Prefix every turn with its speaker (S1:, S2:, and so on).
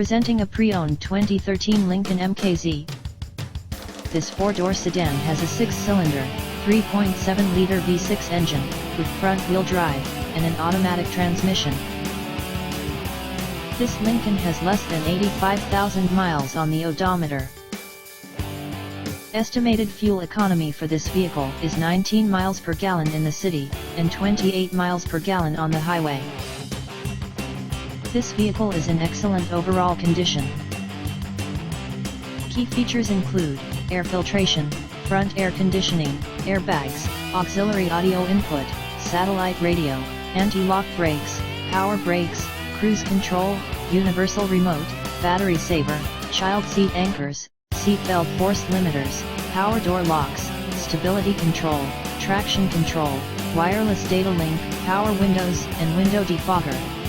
S1: Presenting a pre-owned 2013 Lincoln MKZ. This four-door sedan has a 6-cylinder, 3.7-liter V6 engine, with front-wheel drive, and an automatic transmission. This Lincoln has less than 85,000 miles on the odometer. Estimated fuel economy for this vehicle is 19 miles per gallon in the city, and 28 miles per gallon on the highway. This vehicle is in excellent overall condition. Key features include air filtration, front air conditioning, airbags, auxiliary audio input, satellite radio, anti-lock brakes, power brakes, cruise control, universal remote, battery saver, child seat anchors, seat belt force limiters, power door locks, stability control, traction control, wireless data link, power windows and window defogger.